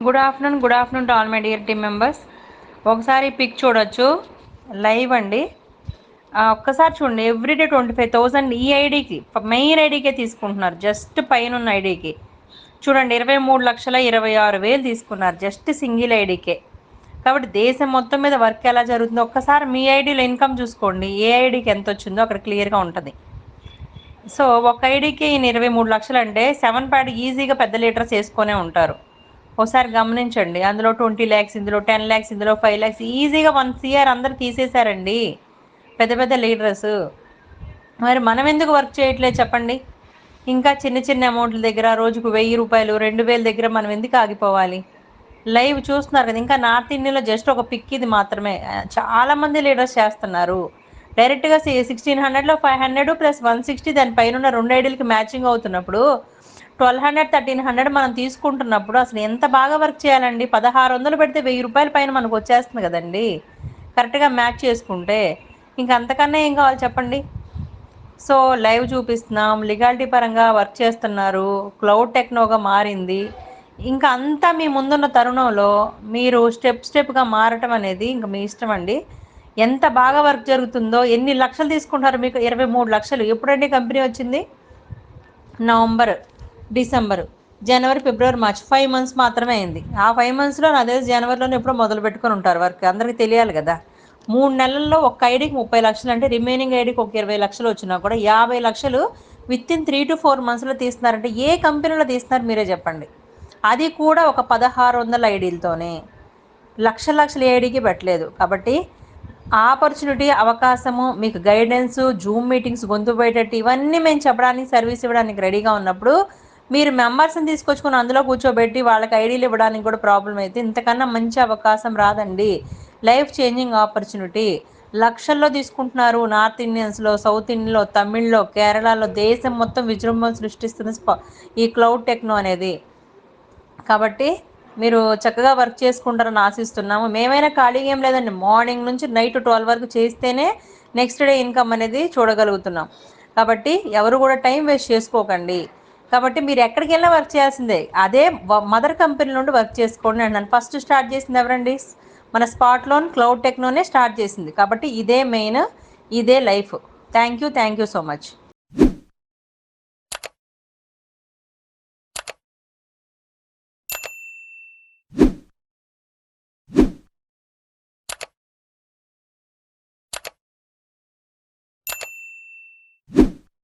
Good afternoon to all my dear team members. ఒకసారి pick చూడొచ్చు, live అండి. ఒక్కసారి చూడండి, ఎవ్రీడే 25,000 ఈ ఐడికి, మెయిన్ ఐడికే తీసుకుంటున్నారు. జస్ట్ పైన ఉన్న ఐడికి చూడండి, 23,26,000 తీసుకున్నారు జస్ట్ సింగిల్ ఐడికే. కాబట్టి దేశం మొత్తం మీద వర్క్ ఎలా జరుగుతుందో ఒక్కసారి మీ ఐడిలో ఇన్కమ్ చూసుకోండి, ఏ ఐడికి ఎంత వచ్చిందో అక్కడ క్లియర్గా ఉంటుంది. సో ఒక ఐడికి ఈయన 23 లక్షలు అంటే 7 ప్యాడ్ ఈజీగా పెద్ద లీటర్స్ వేసుకొనే ఉంటారు. ఒకసారి గమనించండి, అందులో 20 ల్యాక్స్, ఇందులో 10 ల్యాక్స్, ఇందులో 5 ల్యాక్స్, ఈజీగా 1 CR అందరు తీసేశారండి పెద్ద పెద్ద లీడర్స్. మరి మనం ఎందుకు వర్క్ చేయట్లేదు చెప్పండి? ఇంకా చిన్న చిన్న అమౌంట్ల దగ్గర రోజుకు 1000 రూపాయలు, 2000 దగ్గర మనం ఎందుకు ఆగిపోవాలి? లైవ్ చూస్తున్నారు కదా. ఇంకా నార్త్ ఇండియాలో జస్ట్ ఒక పిక్ ఇది మాత్రమే, చాలా మంది లీడర్స్ చేస్తున్నారు. డైరెక్ట్గా 1600లో 500 ప్లస్ 160 దానిపైన ఉన్న 2 ఐడీలకి మ్యాచింగ్ అవుతున్నప్పుడు 1200 1300 మనం తీసుకుంటున్నప్పుడు అసలు ఎంత బాగా వర్క్ చేయాలండి? 1600 పెడితే 1000 రూపాయల పైన మనకు వచ్చేస్తుంది కదండి, కరెక్ట్గా మ్యాచ్ చేసుకుంటే. ఇంక అంతకన్నా ఏం కావాలి చెప్పండి? సో లైవ్ చూపిస్తున్నాం, లీగాలిటీ పరంగా వర్క్ చేస్తున్నారు, క్లౌడ్ టెక్నోగా మారింది. ఇంకా అంతా మీ ముందున్న తరుణంలో మీరు స్టెప్గా మారటం అనేది ఇంకా మీ ఇష్టం అండి. ఎంత బాగా వర్క్ జరుగుతుందో, ఎన్ని లక్షలు తీసుకుంటారు మీకు? 23 లక్షలు. ఎప్పుడండి కంపెనీ వచ్చింది? నవంబర్, డిసెంబర్, జనవరి, ఫిబ్రవరి, మార్చ్, 5 మంత్స్ మాత్రమే అయింది. ఆ 5 మంత్స్లో నా తెలిసి జనవరిలోనే ఎప్పుడో మొదలు పెట్టుకొని ఉంటారు వర్క్, అందరికీ తెలియాలి కదా. 3 నెలల్లో ఒక్క ఐడికి 30 లక్షలు అంటే రిమైనింగ్ ఐడికి ఒక 20 లక్షలు వచ్చినా కూడా 50 లక్షలు విత్ ఇన్ 3 to 4 మంత్స్లో తీస్తున్నారంటే ఏ కంపెనీలో తీస్తున్నారు మీరే చెప్పండి? అది కూడా ఒక 1600 ఐడీలతోనే, లక్షల ఏడీకి పెట్టలేదు. కాబట్టి ఆపర్చునిటీ, అవకాశము, మీకు గైడెన్స్, జూమ్ మీటింగ్స్ గొంతు పోయేటట్టు ఇవన్నీ మేము చెప్పడానికి, సర్వీస్ ఇవ్వడానికి రెడీగా ఉన్నప్పుడు మీరు మెంబర్స్ని తీసుకొచ్చుకొని అందులో కూర్చోబెట్టి వాళ్ళకి ఐడీలు ఇవ్వడానికి కూడా ప్రాబ్లం అయితే ఇంతకన్నా మంచి అవకాశం రాదండి. Life changing opportunity. లక్షల్లో తీసుకుంటున్నారు నార్త్ ఇండియన్స్లో, సౌత్ ఇండియన్లో, తమిళ్లో, కేరళలో, దేశం మొత్తం విజృంభణ సృష్టిస్తున్న ఈ క్లౌడ్ టెక్నో అనేది. కాబట్టి మీరు చక్కగా వర్క్ చేసుకుంటారని ఆశిస్తున్నాము. మేమైనా ఖాళీగా ఏం లేదండి, మార్నింగ్ నుంచి నైట్ 12 వరకు చేస్తేనే నెక్స్ట్ డే ఇన్కమ్ అనేది చూడగలుగుతున్నాం. కాబట్టి ఎవరు కూడా టైం వేస్ట్ చేసుకోకండి. కాబట్టి మీరు ఎక్కడికి వెళ్ళినా వర్క్ చేయాల్సిందే, అదే మదర్ కంపెనీ నుండి వర్క్ చేసుకోండి అంటున్నాను. ఫస్ట్ స్టార్ట్ చేసింది ఎవరండి? మన స్పాట్లోన్ క్లౌడ్ టెక్నోనే స్టార్ట్ చేసింది. కాబట్టి ఇదే మెయిన్, ఇదే life. Thank you so much.